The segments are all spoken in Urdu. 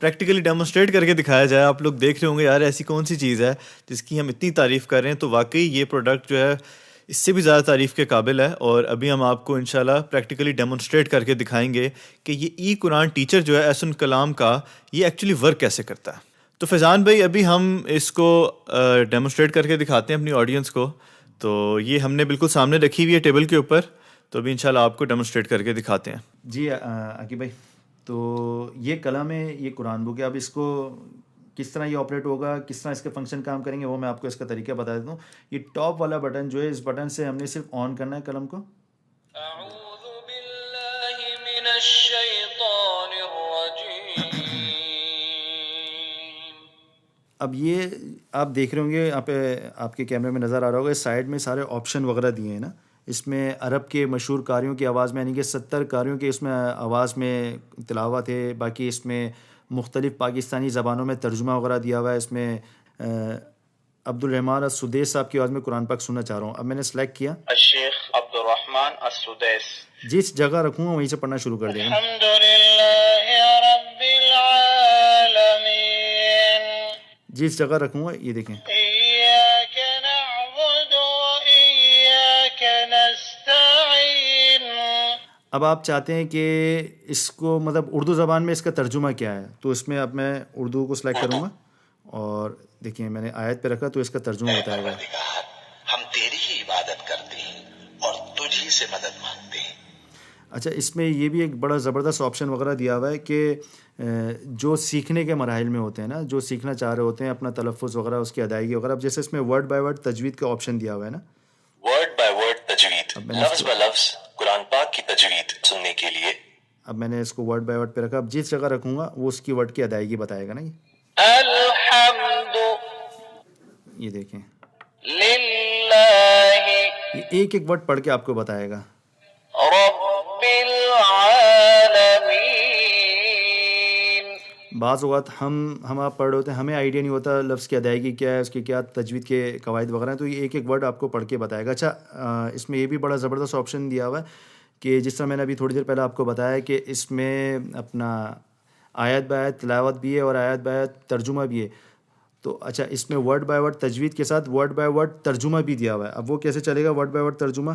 پریکٹیکلی ڈیمونسٹریٹ کر کے دکھایا جائے. آپ لوگ دیکھ رہے ہوں گے یار ایسی کون سی چیز ہے جس کی ہم اتنی تعریف کر رہے ہیں, تو واقعی یہ پروڈکٹ جو ہے اس سے بھی زیادہ تعریف کے قابل ہے. اور ابھی ہم آپ کو انشاءاللہ پریکٹیکلی ڈیمونسٹریٹ کر کے دکھائیں گے کہ یہ ای قرآن ٹیچر جو ہے احسن کلام کا, یہ ایکچولی ورک کیسے کرتا ہے. تو فیضان بھائی ابھی ہم اس کو ڈیمونسٹریٹ کر کے دکھاتے ہیں اپنی آڈینس کو. تو یہ ہم نے بالکل سامنے رکھی ہوئی ہے ٹیبل کے اوپر, تو ابھی انشاءاللہ آپ کو ڈیمونسٹریٹ کر کے دکھاتے ہیں. جی عاقب بھائی, تو یہ کلام ہے, یہ قرآن بک ہے. اب اس کو کس طرح یہ آپریٹ ہوگا, کس طرح اس کے فنکشن کام کریں گے, وہ میں آپ کو اس کا طریقہ بتا دیتا ہوں. یہ ٹاپ والا بٹن جو ہے, اس بٹن سے ہم نے صرف آن کرنا ہے قلم کو. اعوذ باللہ من الشیطان الرجیم. اب یہ آپ دیکھ رہے ہوں گے, یہاں پہ آپ کے کیمرے میں نظر آ رہا ہوگا, اس سائڈ میں سارے آپشن وغیرہ دیے ہیں نا. اس میں عرب کے مشہور قاریوں کی آواز میں, یعنی کہ 70 قاریوں کے اس میں آواز میں تلاوت ہے. باقی اس میں مختلف پاکستانی زبانوں میں ترجمہ وغیرہ دیا ہوا ہے. اس میں عبد الرحمن السدیس صاحب کی آواز میں قرآن پاک سننا چاہ رہا ہوں. اب میں نے سلیکٹ کیا, الشیخ عبد الرحمن السدیس. جس جگہ رکھوں گا وہیں سے پڑھنا شروع کر دیں گا. الحمدللہ رب العالمین. جس جگہ رکھوں گا یہ دیکھیں, ایاک نعبد و ایاک نستعین. اب آپ چاہتے ہیں کہ اس کو مطلب اردو زبان میں اس کا ترجمہ کیا ہے, تو اس میں اب میں اردو کو سلیکٹ کروں گا اور دیکھیں میں نے آیت پہ رکھا تو اس کا ترجمہ بتائے گا. ہم تیری ہی عبادت کرتے ہیں اور تجھ ہی سے مدد مانگتے ہیں. اچھا, اس میں یہ بھی ایک بڑا زبردست آپشن وغیرہ دیا ہوا ہے کہ جو سیکھنے کے مراحل میں ہوتے ہیں نا, جو سیکھنا چاہ رہے ہوتے ہیں, اپنا تلفظ وغیرہ اس کی ادائیگی وغیرہ, اب جیسے اس میں ورڈ بائی ورڈ تجوید کا آپشن دیا ہوا ہے نا, ورڈ بائی ورڈ تجوید, لفظ بہ لفظ قرآن پاک کی تجوید سننے کے لیے. اب میں نے اس کو ورڈ بائی ورڈ پہ رکھا. اب جس جگہ رکھوں گا وہ اس کی ورڈ کی ادائیگی بتائے گا نا. الحمد یہ دیکھیں, للہ یہ ایک ایک ورڈ پڑھ کے آپ کو بتائے گا. رب العالمین. بعض اوقات ہم آپ پڑھ رہے ہوتے ہیں, ہمیں آئیڈیا نہیں ہوتا لفظ کی ادائیگی کیا ہے, اس کی کیا تجوید کے قواعد وغیرہ ہیں, تو یہ ایک ایک ورڈ آپ کو پڑھ کے بتائے گا. اچھا, اس میں یہ بھی بڑا زبردست آپشن دیا ہوا ہے کہ جس طرح میں نے ابھی تھوڑی دیر پہلے آپ کو بتایا کہ اس میں اپنا آیت بآیت تلاوت بھی ہے اور آیت بآیت ترجمہ بھی ہے. تو اچھا, اس میں ورڈ بائی ورڈ تجوید کے ساتھ ورڈ بائی ورڈ ترجمہ بھی دیا ہوا ہے. اب وہ کیسے چلے گا ورڈ بائی ورڈ ترجمہ؟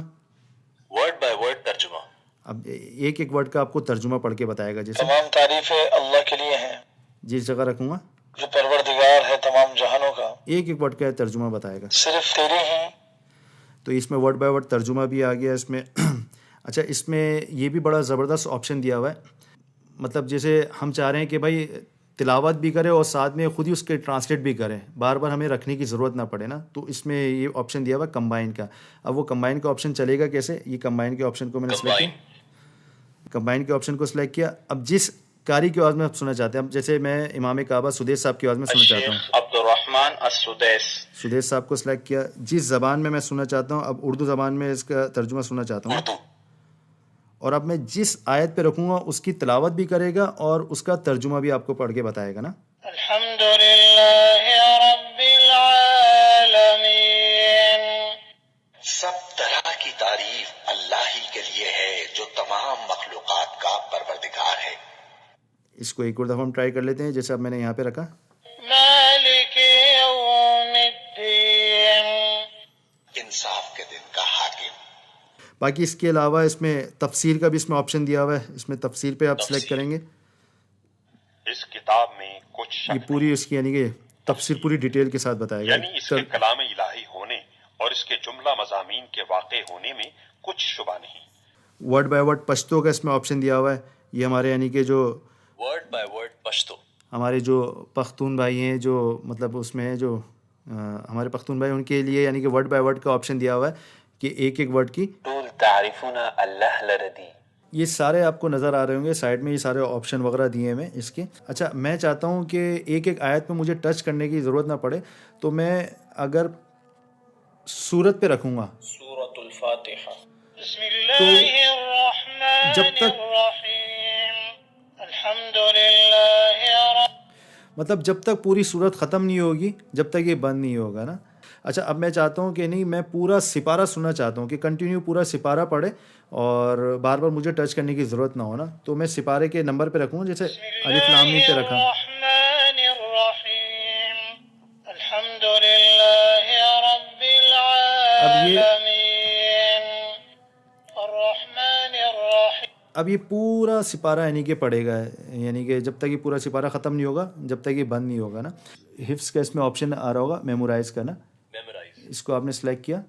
ورڈ بائی ورڈ ترجمہ, اب ایک ایک ورڈ کا آپ کو ترجمہ پڑھ کے بتائے گا. جیسے تمام تعریفیں اللہ کے لیے ہیں جس جگہ رکھوں گا جو پروردگار ہے تمام جہانوں کا, ایک ایک ورڈ کا ترجمہ بتائے گا. صرف تیرے ہیں. تو اس میں ورڈ بائی ورڈ ترجمہ بھی آ گیا اس میں. اچھا, اس میں یہ بھی بڑا زبردست آپشن دیا ہوا ہے, مطلب جیسے ہم چاہ رہے ہیں کہ بھائی تلاوت بھی کرے اور ساتھ میں خود ہی اس کے ٹرانسلیٹ بھی کریں, بار بار ہمیں رکھنے کی ضرورت نہ پڑے نا, تو اس میں یہ آپشن دیا ہوا ہے کمبائن کا. اب وہ کمبائن کا آپشن چلے گا کیسے, یہ کمبائن کے آپشن کو میں نے سلیکٹ کیا, کمبائن کے آپشن کو سلیکٹ کیا. اب جس قاری کی آواز میں سننا چاہتے ہیں, اب جیسے میں امام کعبہ سدیس صاحب کی آواز میں سننا چاہتا ہوں, الشیخ عبد الرحمن السدیس. سدیس صاحب کو سلیکٹ کیا. جس زبان میں سننا چاہتا ہوں, اب اردو زبان میں اس کا ترجمہ سننا چاہتا ہوں, اردو, اور اب میں جس آیت پہ رکھوں گا اس کی تلاوت بھی کرے گا اور اس کا ترجمہ بھی آپ کو پڑھ کے بتائے گا نا. الحمدللہ رب العالمین. سب طرح کی تعریف اللہ ہی کے لیے ہے جو تمام مخلوقات کا پروردگار ہے. اس کو ایک اور دفعہ ہم ٹرائی کر لیتے ہیں, جیسے اب میں نے یہاں پہ رکھا, مالک یوم الدین. انصاف کے دن کا حاکم. باقی اس کے علاوہ اس میں تفسیر کا بھی اس میں آپشن دیا ہوا ہے, اس میں تفسیر پہ آپ سلیکٹ کریں گے. اس کتاب میں کچھ یہ شک پوری اس کی یعنی کہ تفسیر پوری ڈیٹیل کے ساتھ بتائے گا. یعنی اس کے کلام الہی ہونے اور اس کے جملہ مضامین کے واقع ہونے میں کچھ شبہ نہیں. ورڈ بائی ورڈ پشتو کا اس میں آپشن دیا ہوا ہے. یہ ہمارے یعنی کہ جو ورڈ بائی ورڈ پشتو, ہمارے جو پختون بھائی ہیں, جو مطلب اس میں جو ہمارے پختون بھائی, ان کے لیے یعنی کہ ورڈ بائی ورڈ کا آپشن دیا ہوا ہے کہ ایک ایک ورڈ کی تعریفون اللہ لردی. یہ سارے آپ کو نظر آ رہے ہوں گے سائڈ میں, یہ سارے آپشن وغیرہ دیے ہوئے اس کے. اچھا, میں چاہتا ہوں کہ ایک ایک آیت میں مجھے ٹچ کرنے کی ضرورت نہ پڑے, تو میں اگر سورت پہ رکھوں گا, سورۃ الفاتحہ. بسم اللہ الرحمن جب تک الرحیم. الحمدللہ رب. مطلب جب تک پوری سورت ختم نہیں ہوگی, جب تک یہ بند نہیں ہوگا نا. اچھا, اب میں چاہتا ہوں کہ نہیں, میں پورا سپارہ سننا چاہتا ہوں کہ کنٹینیو پورا سپارہ پڑھے اور بار بار مجھے ٹچ کرنے کی ضرورت نہ ہونا, تو میں سپارے کے نمبر پہ رکھوں, جیسے الف لام میم پہ رکھا. الحمد لله رب العالمين الرحمن الرحيم. اب یہ پورا سپارہ یعنی کہ پڑھے گا، یعنی کہ جب تک یہ پورا سپارہ ختم نہیں ہوگا، جب تک یہ بند نہیں ہوگا نا. حفظ کا اس میں آپشن آ رہا ہوگا میمورائز کا نا، اس کو آپ نے سلیکٹ کیا،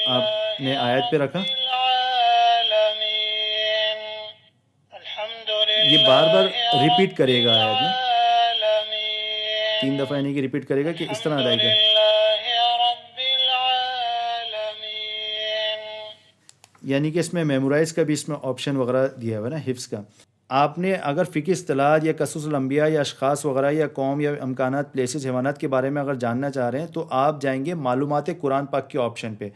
آپ نے آیت پہ رکھا، یہ بار بار ریپیٹ کرے گا آیت نا، 3 دفعہ یعنی کہ ریپیٹ کرے گا کہ اس طرح ادائی کرے. یعنی کہ اس میں میمورائز کا بھی اس میں آپشن وغیرہ دیا ہوا ہے نا حفظ کا. آپ نے اگر فقہ اصطلاحات یا قصص الانبیاء یا اشخاص وغیرہ یا قوم یا امکانات، پلیسز، حیوانات کے بارے میں اگر جاننا چاہ رہے ہیں تو آپ جائیں گے معلومات قرآن پاک کے آپشن پہ،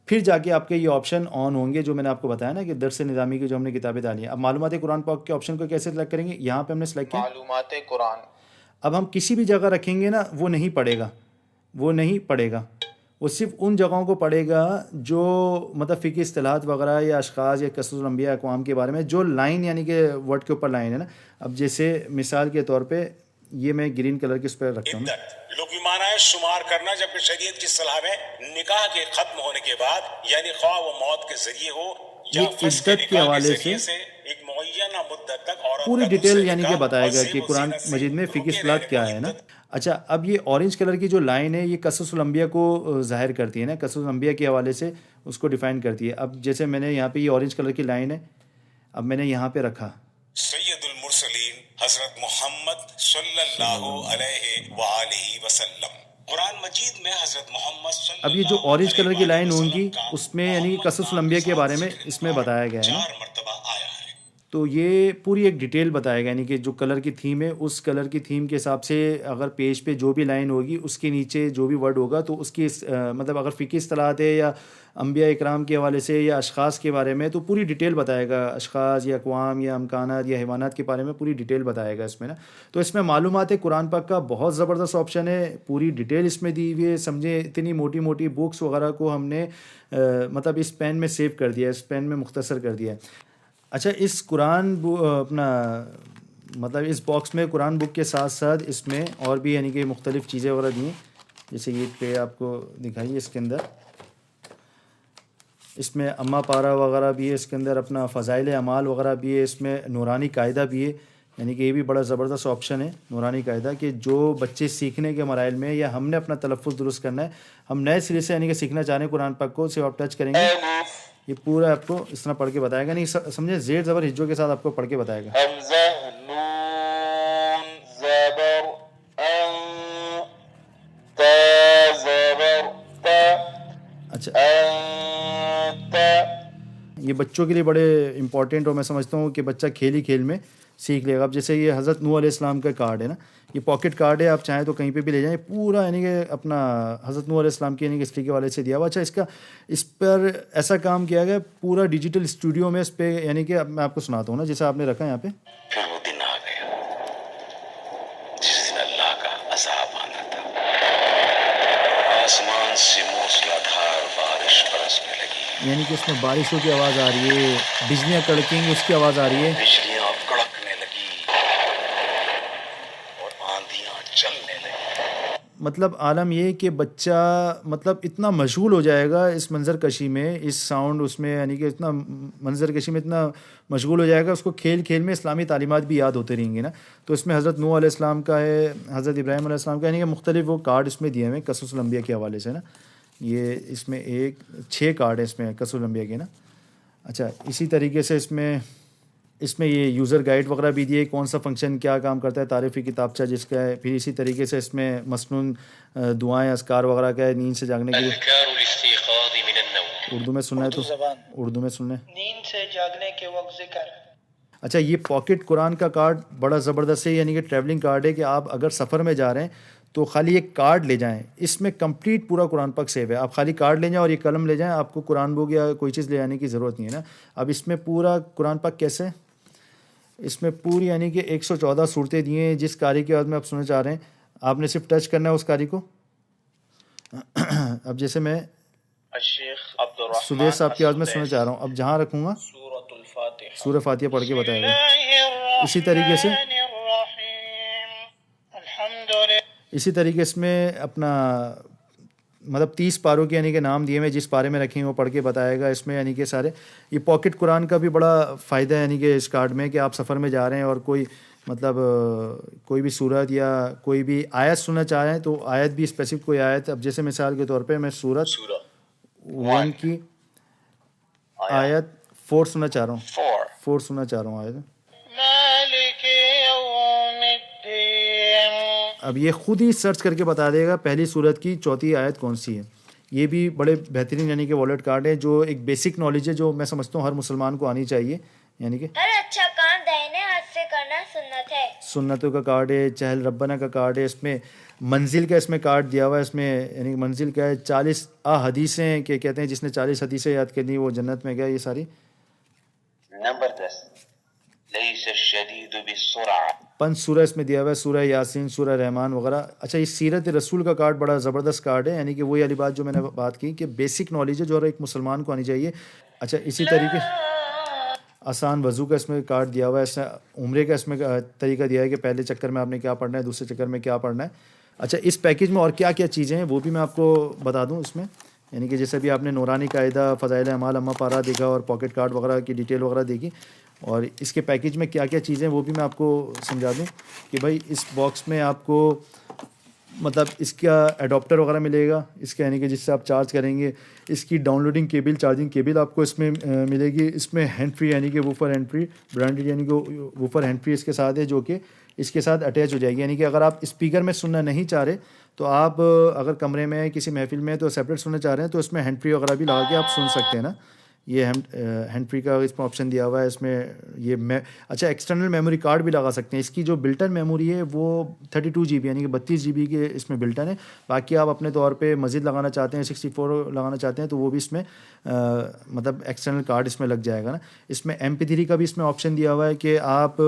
پھر جا کے آپ کے یہ آپشن آن ہوں گے جو میں نے آپ کو بتایا نا کہ درس نظامی کی جو ہم نے کتابیں ڈالی ہیں. اب معلومات قرآن پاک کے آپشن کو کیسے سلیکٹ کریں گے؟ یہاں پہ ہم نے سلیکٹ کیا معلومات قرآن. اب ہم کسی بھی جگہ رکھیں گے نا وہ نہیں پڑھے گا، وہ نہیں پڑھے گا، وہ صرف ان جگہوں کو پڑھے گا جو مطلب فقہ اصطلاحات وغیرہ یا اشخاص یا قصص الانبیاء اقوام کے بارے میں جو لائن یعنی کہ ورڈ کے اوپر لائن ہے نا. اب جیسے مثال کے طور پہ یہ میں گرین کلر کے اس پہ رکھتا ہوں. لغوی معنی ہے شمار کرنا، جبکہ شریعت کی اصطلاح میں نکاح کے ختم ہونے کے بعد، یعنی خواہ وہ موت کے ذریعے ہو یا یہ فسخ عدت کے حوالے سے ایک معینہ مدت تک عورت پوری کا ڈیٹیل دوسرے یعنی کہ نکاح بتایا اور گیا زیب کہ و قرآن زینت سے مجید میں فقہ رکے اصطلاحات رہنے کیا کا ہے نا. مدت. اچھا، اب یہ اورنج کلر کی جو لائن ہے یہ قصص الانبیاء کو ظاہر کرتی ہے نا، قصص الانبیاء کے حوالے سے اس کو ڈیفائن کرتی ہے. اب جیسے میں نے یہاں پہ یہ اورنج کلر کی لائن ہے، اب میں نے یہاں پہ رکھا سید المرسلین حضرت محمد صلی اللہ علیہ وآلہ وسلم. قرآن مجید میں حضرت محمد صلی اللہ اب یہ جو اورنج کلر کی لائن ہوں گی اس میں یعنی کہ قصص الانبیاء کے بارے میں اس میں بتایا گیا ہے نا. 4 مرتبہ آیا ہے. تو یہ پوری ایک ڈیٹیل بتائے گا، یعنی کہ جو کلر کی تھیم ہے اس کلر کی تھیم کے حساب سے اگر پیج پہ جو بھی لائن ہوگی اس کے نیچے جو بھی ورڈ ہوگا تو اس کی مطلب اگر فقہ اصطلاحات ہے یا انبیاء اکرام کے حوالے سے یا اشخاص کے بارے میں تو پوری ڈیٹیل بتائے گا، اشخاص یا اقوام یا امکانات یا حیوانات کے بارے میں پوری ڈیٹیل بتائے گا اس میں نا. تو اس میں معلومات قرآن پاک کا بہت زبردست آپشن ہے، پوری ڈیٹیل اس میں دی ہوئی ہے. سمجھیں اتنی موٹی موٹی بکس وغیرہ کو ہم نے مطلب اس پین میں سیو کر دیا ہے، اس پین میں مختصر کر دیا ہے. اچھا، اس قرآن اپنا مطلب اس باکس میں قرآن بک کے ساتھ ساتھ اس میں اور بھی یعنی کہ مختلف چیزیں وغیرہ دی ہیں، جیسے یہ پہ آپ کو دکھائیے اس کے اندر، اس میں اما پارا وغیرہ بھی ہے، اس کے اندر اپنا فضائل اعمال وغیرہ بھی ہے، اس میں نورانی قاعدہ بھی ہے. یعنی کہ یہ بھی بڑا زبردست آپشن ہے نورانی قاعدہ، کہ جو بچے سیکھنے کے مراحل میں یا ہم نے اپنا تلفظ درست کرنا ہے، ہم نئے سرے سے یعنی کہ سیکھنا چاہ رہے ہیں قرآن پاک کو، صرف آپ ٹچ کریں گے یہ پورا آپ کو اس طرح پڑھ کے بتائے گا. نہیں سمجھے، زیر زبر ہجوں کے ساتھ آپ کو پڑھ کے بتائے گا. حمزہ نون زبر ان تا زبر تا. اچھا، انت. یہ بچوں کے لیے بڑے امپورٹنٹ اور میں سمجھتا ہوں کہ بچہ کھیل ہی کھیل میں سیکھ لے گا. اب جیسے یہ حضرت نوح علیہ السلام کا کارڈ ہے نا، یہ پاکٹ کارڈ ہے، آپ چاہیں تو کہیں پہ بھی لے جائیں. پورا یعنی کہ اپنا حضرت نوح علیہ السلام کی یعنی کہ ہسٹری کے والے سے دیا ہوا. اچھا، اس پر ایسا کام کیا گیا پورا ڈیجیٹل اسٹوڈیو میں اس پہ، یعنی کہ میں آپ کو سناتا ہوں نا جیسے آپ نے رکھا یہاں پہ. پھر وہ دن آ گیا جس دن اللہ کا عذاب آنا تھا. آسمان سے موسلادھار بارش برسنے لگی، یعنی کہ اس میں بارشوں کی آواز آ رہی ہے، بجلیاں کڑکیں گی اس کی آواز آ رہی ہے، بجلیاں کڑکنے لگی اور آندھیاں چلنے لگی. مطلب عالم یہ کہ بچہ مطلب اتنا مشغول ہو جائے گا اس منظر کشی میں، اس ساؤنڈ اس میں، یعنی کہ اتنا منظر کشی میں اتنا مشغول ہو جائے گا، اس کو کھیل کھیل میں اسلامی تعلیمات بھی یاد ہوتے رہیں گے نا. تو اس میں حضرت نوح علیہ السلام کا ہے، حضرت ابراہیم علیہ السلام کا، یعنی کہ مختلف وہ کارڈ اس میں دیے ہوئے ہیں قصص الانبیاء کے حوالے سے نا. یہ اس میں 6 کارڈ ہے اس میں قصص الانبیاء کے نا. اچھا، اسی طریقے سے اس میں یہ یوزر گائیڈ وغیرہ بھی دیے، کون سا فنکشن کیا کام کرتا ہے، تعریفی کتابچہ جس کا ہے. پھر اسی طریقے سے اس میں مسنون دعائیں اذکار وغیرہ کا ہے، نیند سے جاگنے کے لیے. اردو میں سننا ہے تو اردو میں سننا ہے. نیند سے جاگنے کے وقت ذکر. اچھا، یہ پاکٹ قرآن کا کارڈ بڑا زبردست ہے، یعنی کہ ٹریولنگ کارڈ ہے کہ آپ اگر سفر میں جا رہے ہیں تو خالی ایک کارڈ لے جائیں، اس میں کمپلیٹ پورا قرآن پاک سیو ہے. آپ خالی کارڈ لے جائیں اور یہ قلم لے جائیں، آپ کو قرآن بک یا کوئی چیز لے جانے کی ضرورت نہیں ہے نا. اب اس میں پورا قرآن پاک کیسے، اس میں پوری یعنی کہ 114 صورتیں دی ہیں. جس قاری کے بعد میں آپ سننا چاہ رہے ہیں آپ نے صرف ٹچ کرنا ہے اس قاری کو. اب جیسے میں سدیش صاحب کی آواز میں سننا چاہ رہا ہوں، اب جہاں رکھوں گا سورہ فاتحہ پڑھ کے بتائے گا. اسی طریقے سے الحمد للہ اسی طریقے اس میں اپنا مطلب 30 پاروں کے یعنی کہ نام دیے ہوئے، جس پارے میں رکھیں وہ پڑھ کے بتائے گا اس میں یعنی کہ سارے. یہ پاکٹ قرآن کا بھی بڑا فائدہ ہے یعنی کہ اس کارڈ میں، کہ آپ سفر میں جا رہے ہیں اور کوئی مطلب کوئی بھی صورت یا کوئی بھی آیت سننا چاہ رہے ہیں تو آیت بھی اسپیسیفک کوئی آیت، اب جیسے مثال کے طور پہ میں سورت 1 کی آیت 4 سننا چاہ رہا ہوں، 4 سننا چاہ رہا ہوں آیت. مالك يوم الدين. اب یہ خود ہی سرچ کر کے بتا دے گا پہلی سورت کی 4 آیت کون سی ہے. یہ بھی بڑے بہترین یعنی کہ والیٹ کارڈ ہے، جو ایک بیسک نالج ہے جو میں سمجھتا ہوں ہر مسلمان کو آنی چاہیے. یعنی کہ ہر اچھا کام دائنے ہاتھ سے کرنا سنت ہے. سنتوں کا کارڈ ہے، چہل ربنا کا کارڈ ہے، اس میں منزل کا اس میں کارڈ دیا ہوا ہے. اس میں یعنی منزل کا ہے 40 حدیثیں کہ کہتے ہیں جس نے 40 حدیثیں یاد کرنی وہ جنت میں گیا. یہ ساری نمبر 10 لیس الشدید بالسرعہ. 5 سورہ اس میں دیا ہوا ہے، سورہ یاسین، سورہ رحمان وغیرہ. اچھا یہ سیرت رسول کا کارڈ بڑا زبردست کارڈ ہے، یعنی کہ وہی والی بات جو میں نے بات کی کہ بیسک نالج ہے جو ہر ایک مسلمان کو آنی چاہیے. اچھا اسی طریقے آسان وضو کا اس میں کارڈ دیا ہوا ہے. اس میں عمرے کا اس میں طریقہ دیا ہے کہ پہلے چکر میں آپ نے کیا پڑھنا ہے، دوسرے چکر میں کیا پڑھنا ہے. اچھا اس پیکیج میں اور کیا کیا چیزیں ہیں وہ بھی میں آپ کو بتا دوں اس میں. یعنی کہ جیسے بھی آپ نے نورانی قاعدہ، فضائل اعمال اما پارا دیکھا اور پاکٹ کارڈ وغیرہ کی ڈیٹیل وغیرہ دیکھی، اور اس کے پیکیج میں کیا کیا چیزیں وہ بھی میں آپ کو سمجھا دوں کہ بھائی اس باکس میں آپ کو مطلب اس کا ایڈاپٹر وغیرہ ملے گا، اس کا یعنی کہ جس سے آپ چارج کریں گے. اس کی down loading cable, charging cable آپ کو اس میں ملے گی. اس میں ہینڈ فری یعنی کہ ووفر ہینڈ فری برانڈیڈ یعنی کہ ووفر ہینڈ فری اس کے ساتھ ہے، جو کہ اس کے ساتھ اٹیچ ہو جائے گی. یعنی کہ اگر آپ اسپیکر میں سننا نہیں چاہ رہے تو آپ اگر کمرے میں کسی محفل میں تو سیپریٹ سننا چاہ رہے ہیں تو اس میں ہینڈ فری وغیرہ بھی لگا کے آپ سن سکتے ہیں نا. یہ ہینڈ فری کا اس میں آپشن دیا ہوا ہے. اس میں یہ اچھا ایکسٹرنل میموری کارڈ بھی لگا سکتے ہیں. اس کی جو بلٹن میموری ہے وہ 32 GB یعنی کہ 32 GB کے اس میں بلٹن ہے. باقی آپ اپنے طور پہ مزید لگانا چاہتے ہیں، 64 لگانا چاہتے ہیں تو وہ بھی اس میں مطلب ایکسٹرنل کارڈ اس میں لگ جائے گا نا. اس میں MP3 کا بھی اس میں آپشن دیا ہوا ہے کہ آپ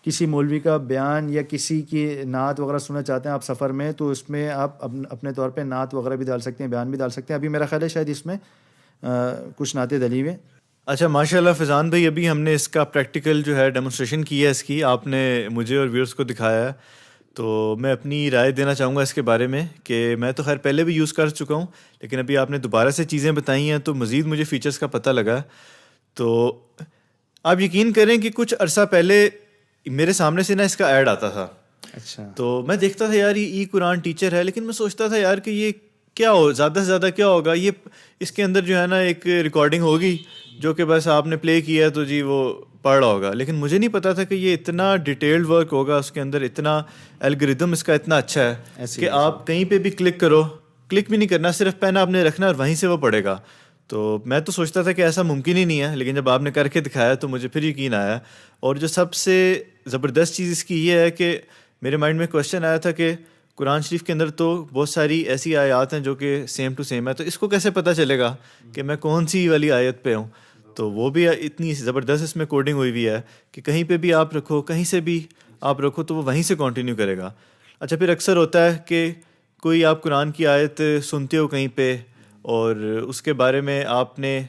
کسی مولوی کا بیان یا کسی کی نعت وغیرہ سننا چاہتے ہیں آپ سفر میں تو اس میں آپ اپنے طور پہ نعت وغیرہ بھی ڈال سکتے ہیں، بیان بھی ڈال سکتے ہیں. ابھی میرا خیال ہے شاید اس میں کچھ نعتیں ڈلی ہوئے. اچھا ماشاء اللہ فیضان بھائی، ابھی ہم نے اس کا پریکٹیکل جو ہے ڈیمونسٹریشن کی ہے، اس کی آپ نے مجھے اور ویورز کو دکھایا ہے. تو میں اپنی رائے دینا چاہوں گا اس کے بارے میں کہ میں تو خیر پہلے بھی یوز کر چکا ہوں، لیکن ابھی آپ نے دوبارہ سے چیزیں بتائی ہیں تو مزید مجھے فیچرز کا پتہ لگا. تو آپ یقین کریں کہ کچھ عرصہ پہلے میرے سامنے سے نا اس کا ایڈ آتا تھا. اچھا تو میں دیکھتا تھا یار یہ قرآن ٹیچر ہے، لیکن میں سوچتا تھا یار کہ یہ کیا ہو زیادہ سے زیادہ کیا ہوگا. یہ اس کے اندر جو ہے نا ایک ریکارڈنگ ہوگی جو کہ بس آپ نے پلے کیا تو جی وہ پڑھ رہا ہوگا. لیکن مجھے نہیں پتا تھا کہ یہ اتنا ڈیٹیلڈ ورک ہوگا اس کے اندر، اتنا الگوریدم اس کا اتنا اچھا ہے کہ آپ کہیں پہ بھی کلک کرو، کلک بھی نہیں کرنا، صرف پین آپ نے رکھنا اور وہیں سے وہ پڑھے گا. تو میں تو سوچتا تھا کہ ایسا ممکن ہی نہیں ہے، لیکن جب آپ نے کر کے دکھایا تو مجھے پھر یقین آیا. اور جو سب سے زبردست چیز اس کی یہ ہے کہ میرے مائنڈ میں کویشچن آیا تھا کہ قرآن شریف کے اندر تو بہت ساری ایسی آیات ہیں جو کہ سیم ٹو سیم ہے، تو اس کو کیسے پتہ چلے گا کہ میں کون سی والی آیت پہ ہوں. تو وہ بھی اتنی زبردست اس میں کوڈنگ ہوئی ہوئی ہے کہ کہیں پہ بھی آپ رکھو، کہیں سے بھی آپ رکھو تو وہ وہیں سے کنٹینیو کرے گا. اچھا پھر اکثر ہوتا ہے کہ کوئی آپ قرآن کی آیت سنتے ہو کہیں پہ اور اس کے بارے میں آپ نے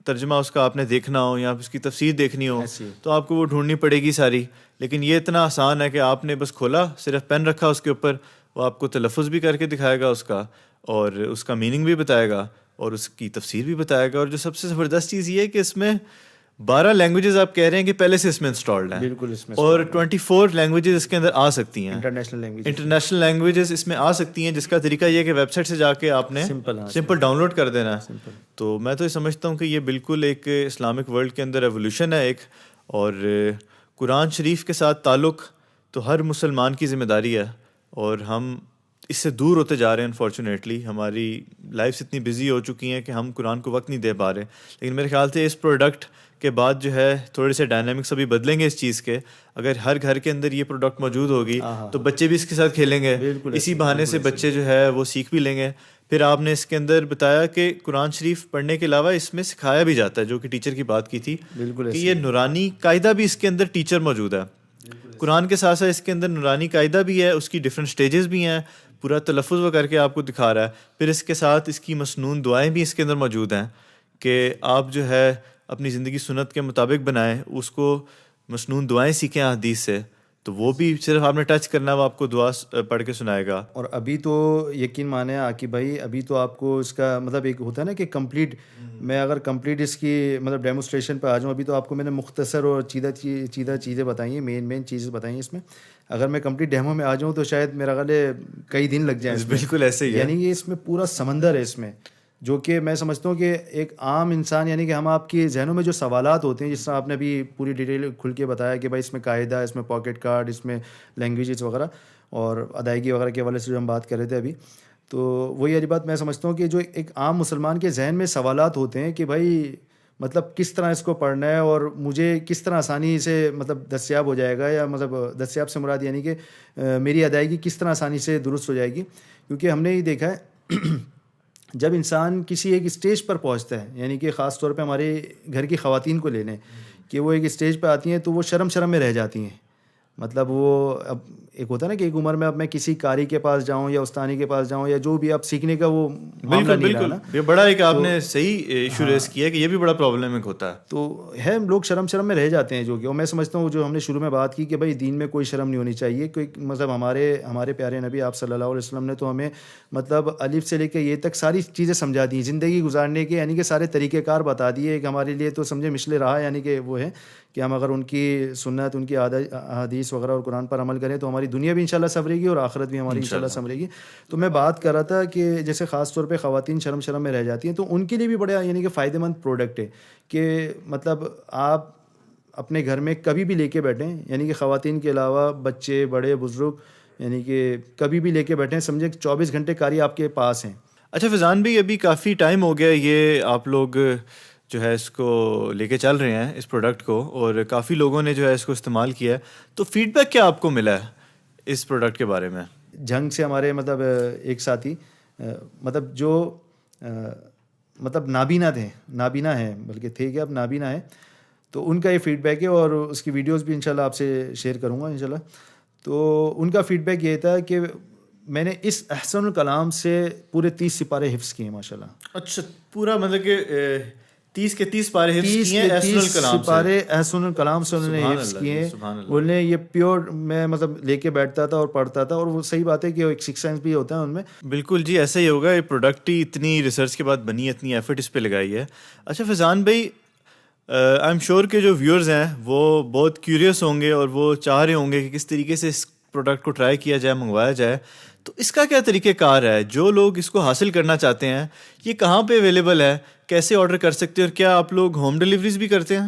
ترجمہ اس کا آپ نے دیکھنا ہو یا اس کی تفسیر دیکھنی ہو تو آپ کو وہ ڈھونڈنی پڑے گی ساری. لیکن یہ اتنا آسان ہے کہ آپ نے بس کھولا، صرف پین رکھا اس کے اوپر، وہ آپ کو تلفظ بھی کر کے دکھائے گا اس کا، اور اس کا میننگ بھی بتائے گا اور اس کی تفسیر بھی بتائے گا. اور جو سب سے زبردست چیز یہ ہے کہ اس میں 12 لینگویجز آپ کہہ رہے ہیں کہ پہلے سے اس میں انسٹالڈ ہیں، بالکل اس میں، اور 24 لینگویجز اس کے اندر آ سکتی ہیں، انٹرنیشنل لینگویجز اس میں آ سکتی ہیں، جس کا طریقہ یہ ہے کہ ویب سائٹ سے جا کے آپ نے سمپل ڈاؤن لوڈ کر دینا ہے. تو میں تو یہ سمجھتا ہوں کہ یہ بالکل ایک اسلامک ورلڈ کے اندر ایولیوشن ہے ایک. اور قرآن شریف کے ساتھ تعلق تو ہر مسلمان کی ذمہ داری ہے، اور ہم اس سے دور ہوتے جا رہے ہیں. انفارچونیٹلی ہماری لائفس اتنی بزی ہو چکی ہیں کہ ہم قرآن کو وقت نہیں دے پا رہے. لیکن میرے خیال سے اس پروڈکٹ کے بعد جو ہے تھوڑے سے ڈائنامکس ابھی بدلیں گے اس چیز کے. اگر ہر گھر کے اندر یہ پروڈکٹ موجود ہوگی تو بچے بھی اس کے ساتھ کھیلیں گے، اسی بہانے سے بچے جو ہے وہ سیکھ بھی لیں گے. پھر آپ نے اس کے اندر بتایا کہ قرآن شریف پڑھنے کے علاوہ اس میں سکھایا بھی جاتا ہے، جو کہ ٹیچر کی بات کی تھی کہ یہ نورانی قاعدہ بھی اس کے اندر ٹیچر موجود ہے. قرآن کے ساتھ ساتھ اس کے اندر نورانی قاعدہ بھی ہے، اس کی ڈفرینٹ سٹیجز بھی ہیں، پورا تلفظ وہ کر کے آپ کو دکھا رہا ہے. پھر اس کے ساتھ اس کی مسنون دعائیں بھی اس کے اندر موجود ہیں کہ آپ جو ہے اپنی زندگی سنت کے مطابق بنائیں، اس کو مسنون دعائیں سیکھیں حدیث سے. تو وہ بھی صرف آپ نے ٹچ کرنا ہے، وہ آپ کو دعا پڑھ کے سنائے گا. اور ابھی تو یقین مانے عاقب بھائی، ابھی تو آپ کو اس کا مطلب ایک ہوتا ہے نا کہ کمپلیٹ، میں اگر کمپلیٹ اس کی مطلب ڈیمونسٹریشن پہ آ جاؤں، ابھی تو آپ کو میں نے مختصر اور چیدہ چیزیں بتائی ہیں، مین چیزیں بتائی ہیں اس میں. اگر میں کمپلیٹ ڈیمو میں آ جاؤں تو شاید میرا خیال ہے کئی دن لگ جائیں. بالکل ایسے ہی ہے، یعنی کہ اس میں پورا سمندر ہے اس میں، جو کہ میں سمجھتا ہوں کہ ایک عام انسان، یعنی کہ ہم آپ کے ذہنوں میں جو سوالات ہوتے ہیں، جس طرح آپ نے ابھی پوری ڈیٹیل کھل کے بتایا کہ بھائی اس میں قاعدہ، اس میں پاکٹ کارڈ، اس میں لینگویجز وغیرہ اور ادائیگی وغیرہ کے حوالے سے جو ہم بات کر رہے تھے ابھی، تو وہی والی بات میں سمجھتا ہوں کہ جو ایک عام مسلمان کے ذہن میں سوالات ہوتے ہیں کہ بھائی مطلب کس طرح اس کو پڑھنا ہے اور مجھے کس طرح آسانی سے مطلب دستیاب ہو جائے گا، یا مطلب دستیاب سے مراد یعنی کہ میری ادائیگی کس طرح آسانی سے درست ہو جائے گی. کیونکہ ہم نے یہ دیکھا ہے جب انسان کسی ایک اسٹیج پر پہنچتا ہے، یعنی کہ خاص طور پہ ہمارے گھر کی خواتین کو لے لیں کہ وہ ایک اسٹیج پہ آتی ہیں تو وہ شرم میں رہ جاتی ہیں. مطلب وہ اب ایک ہوتا ہے نا کہ ایک عمر میں اب میں کسی قاری کے پاس جاؤں یا استانی کے پاس جاؤں یا جو بھی آپ سیکھنے کا وہ معاملہ نہیں رہا نا. یہ بڑا ایک آپ نے صحیح ایشو ریز کیا کہ یہ بھی بڑا پرابلم ہوتا ہے. تو ہے لوگ شرم میں رہ جاتے ہیں جو کہ، اور میں سمجھتا ہوں جو ہم نے شروع میں بات کی کہ بھائی دین میں کوئی شرم نہیں ہونی چاہیے. کوئی مطلب ہمارے پیارے نبی آپ صلی اللہ علیہ وسلم نے تو ہمیں مطلب الف سے لے کے یہ تک ساری چیزیں سمجھا دی زندگی گزارنے کے، یعنی کہ سارے طریقہ کار بتا دیے کہ ہمارے لیے تو سمجھے مشل رہا، یعنی کہ وہ ہے کہ ہم اگر ان کی سنت، ان کی احادیث وغیرہ اور قرآن پر عمل کریں تو ہماری دنیا بھی انشاءاللہ سنورے گی اور آخرت بھی ہماری انشاءاللہ سنورے گی. تو میں بات کر رہا تھا کہ جیسے خاص طور پہ خواتین شرم میں رہ جاتی ہیں تو ان کے لیے بھی بڑا یعنی کہ فائدہ مند پروڈکٹ ہے کہ مطلب آپ اپنے گھر میں کبھی بھی لے کے بیٹھیں، یعنی کہ خواتین کے علاوہ بچے، بڑے، بزرگ، یعنی کہ کبھی بھی لے کے بیٹھیں، سمجھے 24 گھنٹے قاری آپ کے پاس ہیں. اچھا فیضان بھائی، ابھی کافی ٹائم ہو گیا یہ آپ لوگ جو ہے اس کو لے کے چل رہے ہیں اس پروڈکٹ کو، اور کافی لوگوں نے جو ہے اس کو استعمال کیا ہے، تو فیڈ بیک کیا آپ کو ملا ہے اس پروڈکٹ کے بارے میں؟ جھنگ سے ہمارے مطلب ایک ساتھی مطلب جو مطلب نابینا ہیں بلکہ تھے کہ اب نابینا ہیں، تو ان کا یہ فیڈ بیک ہے اور اس کی ویڈیوز بھی انشاءاللہ آپ سے شیئر کروں گا انشاءاللہ. تو ان کا فیڈ بیک یہ تھا کہ میں نے اس احسن الکلام سے پورے 30 سپارے حفظ کیے ماشاءاللہ. اچھا، پورا مطلب کہ 30 کے 30 پارے حفظ کیے ہیں احسن الکلام سے. سپارے احسن الکلام سے انہوں نے حفظ کیے ہیں. انہوں نے یہ پیور میں مطلب لے کے بیٹھتا تھا اور پڑھتا تھا، اور وہ صحیح بات ہے کہ ایک سکس سینس بھی ہوتا ہے ان میں. بالکل جی، ایسا ہی ہوگا. یہ پروڈکٹ ہی اتنی ریسرچ کے بعد بنی ہے، اتنی ایفرٹ اس پہ لگائی ہے. اچھا فیضان بھائی، آئی ایم شیور کہ جو ویورز ہیں وہ بہت کیوریس ہوں گے اور وہ چاہ رہے ہوں گے کہ کس طریقے سے اس پروڈکٹ کو ٹرائی کیا جائے، منگوایا جائے. تو اس کا کیا طریقہ کار ہے؟ جو لوگ اس کو حاصل کرنا چاہتے ہیں یہ کہاں پہ اویلیبل ہے، کیسے آرڈر کر سکتے ہیں، اور کیا آپ لوگ ہوم ڈیلیوریز بھی کرتے ہیں؟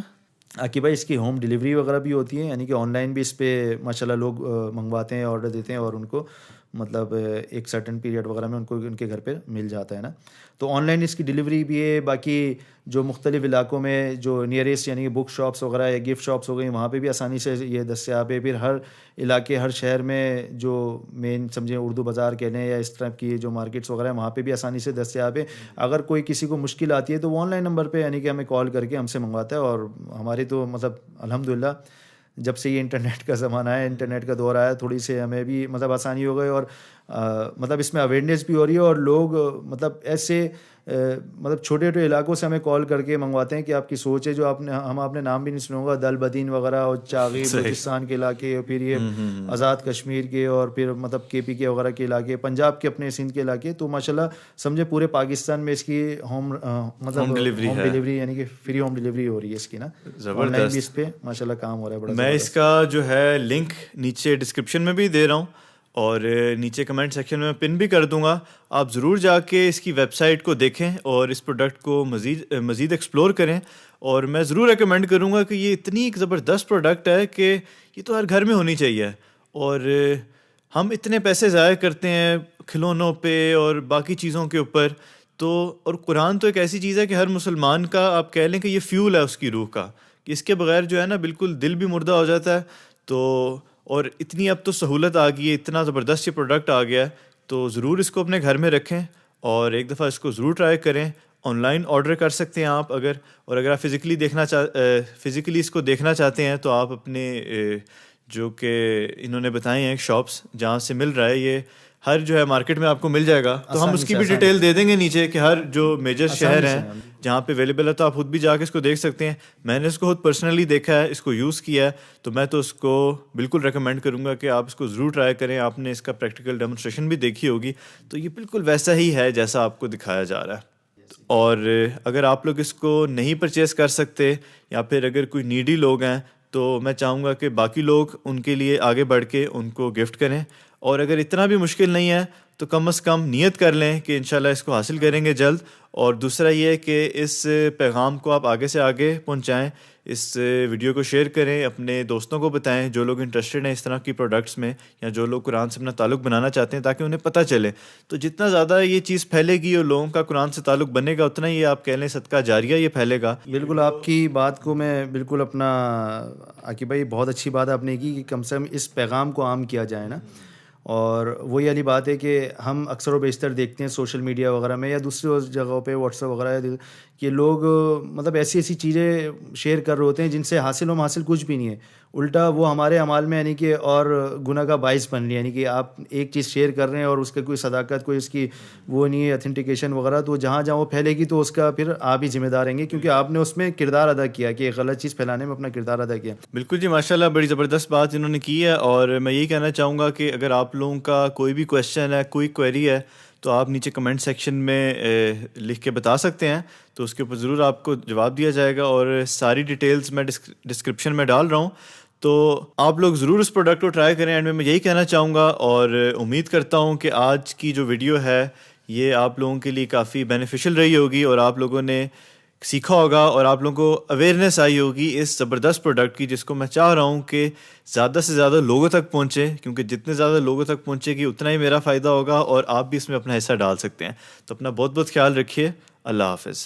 عاقب بھائی، اس کی ہوم ڈیلیوری وغیرہ بھی ہوتی ہے، یعنی کہ آن لائن بھی اس پہ ماشاءاللہ لوگ منگواتے ہیں، آرڈر دیتے ہیں اور ان کو مطلب ایک سرٹن پیریڈ وغیرہ میں ان کو ان کے گھر پہ مل جاتا ہے نا. تو آن لائن اس کی ڈیلیوری بھی ہے. باقی جو مختلف علاقوں میں جو نیئرسٹ یعنی کہ بک شاپس وغیرہ یا گفٹ شاپس ہو گئی، وہاں پہ بھی آسانی سے یہ دستیاب ہے. پھر ہر علاقے، ہر شہر میں جو مین سمجھیں اردو بازار کہہ لیں یا اس طرح کی جو مارکیٹس وغیرہ ہیں، وہاں پہ بھی آسانی سے دستیاب ہے. اگر کوئی کسی کو مشکل آتی ہے تو وہ آن لائن نمبر پہ یعنی کہ ہمیں کال کر کے ہم سے منگواتا ہے. اور ہماری تو مطلب الحمدللہ جب سے یہ انٹرنیٹ کا زمانہ ہے، انٹرنیٹ کا دور آیا، تھوڑی سے ہمیں بھی مطلب آسانی ہو گئی اور مطلب اس میں اویئرنیس بھی ہو رہی ہے. اور لوگ مطلب ایسے مطلب چھوٹے چھوٹے علاقوں سے ہمیں کال کر کے منگواتے ہیں کہ آپ کی سوچ ہے جو آپ نے نام بھی نہیں سنا ہوگا، دل بدین وغیرہ اور چاغی بلوچستان کے علاقے، اور پھر یہ آزاد کشمیر کے، اور پھر مطلب کے پی کے وغیرہ کے علاقے، پنجاب کے اپنے سندھ کے علاقے. تو ماشاءاللہ سمجھے پورے پاکستان میں اس کی ہوم ڈیلیوری یعنی کہ فری ہوم ڈیلیوری ہو رہی ہے اس کی نا. آن لائن بھی اس پہ ماشاءاللہ کام ہو رہا ہے بڑا. میں اس کا جو ہے لنک نیچے ڈسکرپشن میں بھی دے رہا ہوں اور نیچے کمنٹ سیکشن میں پن بھی کر دوں گا. آپ ضرور جا کے اس کی ویب سائٹ کو دیکھیں اور اس پروڈکٹ کو مزید ایکسپلور کریں. اور میں ضرور ریکمینڈ کروں گا کہ یہ اتنی ایک زبردست پروڈکٹ ہے کہ یہ تو ہر گھر میں ہونی چاہیے. اور ہم اتنے پیسے ضائع کرتے ہیں کھلونوں پہ اور باقی چیزوں کے اوپر، تو اور قرآن تو ایک ایسی چیز ہے کہ ہر مسلمان کا آپ کہہ لیں کہ یہ فیول ہے اس کی روح کا، کہ اس کے بغیر جو ہے نا بالکل دل بھی مردہ ہو جاتا ہے. تو اور اتنی اب تو سہولت آ گئی ہے، اتنا زبردست یہ پروڈکٹ آ گیا ہے، تو ضرور اس کو اپنے گھر میں رکھیں اور ایک دفعہ اس کو ضرور ٹرائی کریں. آن لائن آرڈر کر سکتے ہیں آپ اگر آپ فزیکلی اس کو دیکھنا چاہتے ہیں تو آپ اپنے جو کہ انہوں نے بتائے ہیں شاپس جہاں سے مل رہا ہے، یہ ہر جو ہے مارکیٹ میں آپ کو مل جائے گا. تو ہم اس کی بھی ڈیٹیل دے دیں گے نیچے کہ ہر جو میجر شہر ہیں جہاں پہ اویلیبل ہے, تو آپ خود بھی جا کے اس کو دیکھ سکتے ہیں. میں نے اس کو خود پرسنلی دیکھا ہے, اس کو یوز کیا ہے, تو میں تو اس کو بالکل ریکمینڈ کروں گا کہ آپ اس کو ضرور ٹرائی کریں. آپ نے اس کا پریکٹیکل ڈیمونسٹریشن بھی دیکھی ہوگی, تو یہ بالکل ویسا ہی ہے جیسا آپ کو دکھایا جا رہا ہے. اور اگر آپ لوگ اس کو نہیں پرچیز کر سکتے یا پھر اگر کوئی نیڈی لوگ ہیں, تو میں چاہوں گا کہ باقی لوگ ان کے لیے آگے بڑھ کے ان کو گفٹ کریں. اور اگر اتنا بھی مشکل نہیں ہے تو کم از کم نیت کر لیں کہ انشاءاللہ اس کو حاصل کریں گے جلد. اور دوسرا یہ ہے کہ اس پیغام کو آپ آگے سے آگے پہنچائیں, اس ویڈیو کو شیئر کریں, اپنے دوستوں کو بتائیں جو لوگ انٹرسٹڈ ہیں اس طرح کی پروڈکٹس میں, یا جو لوگ قرآن سے اپنا تعلق بنانا چاہتے ہیں, تاکہ انہیں پتہ چلے. تو جتنا زیادہ یہ چیز پھیلے گی اور لوگوں کا قرآن سے تعلق بنے گا, اتنا ہی آپ کہہ لیں صدقہ جاریہ یہ پھیلے گا. بالکل آپ کی بات کو میں بالکل اپنا عاقب بھائی بہت اچھی بات آپ نے کی کہ کم سے کم اس پیغام کو عام کیا جائے نا. اور وہی والی بات ہے کہ ہم اکثر و بیشتر دیکھتے ہیں سوشل میڈیا وغیرہ میں یا دوسری جگہوں پہ واٹس ایپ وغیرہ کہ لوگ مطلب ایسی ایسی چیزیں شیئر کر رہے ہوتے ہیں جن سے حاصل کچھ بھی نہیں ہے, الٹا وہ ہمارے اعمال میں یعنی کہ اور گناہ کا باعث بن رہی ہے. یعنی کہ آپ ایک چیز شیئر کر رہے ہیں اور اس کا کوئی صداقت کوئی اس کی وہ نہیں ہے اتھینٹیکیشن وغیرہ, تو جہاں جہاں وہ پھیلے گی تو اس کا پھر آپ ہی ذمہ دار رہیں گے, کیونکہ آپ نے اس میں کردار ادا کیا کہ ایک غلط چیز پھیلانے میں اپنا کردار ادا کیا. بالکل جی, ماشاءاللہ بڑی زبردست بات انہوں نے کی ہے. اور میں یہی کہنا چاہوں گا کہ اگر آپ لوگوں کا کوئی بھی کویشچن ہے, کوئی کوئری ہے, تو آپ نیچے کمنٹ سیکشن میں لکھ کے بتا سکتے ہیں, تو اس کے اوپر ضرور آپ کو جواب دیا جائے گا. اور ساری ڈیٹیلز میں ڈسکرپشن میں ڈال رہا ہوں, تو آپ لوگ ضرور اس پروڈکٹ کو ٹرائی کریں. اینڈ میں یہی کہنا چاہوں گا اور امید کرتا ہوں کہ آج کی جو ویڈیو ہے یہ آپ لوگوں کے لیے کافی بینیفیشل رہی ہوگی, اور آپ لوگوں نے سیکھا ہوگا اور آپ لوگوں کو اویئرنیس آئی ہوگی اس زبردست پروڈکٹ کی, جس کو میں چاہ رہا ہوں کہ زیادہ سے زیادہ لوگوں تک پہنچے, کیونکہ جتنے زیادہ لوگوں تک پہنچے گی اتنا ہی میرا فائدہ ہوگا, اور آپ بھی اس میں اپنا حصہ ڈال سکتے ہیں. تو اپنا بہت بہت خیال رکھیے. اللہ حافظ.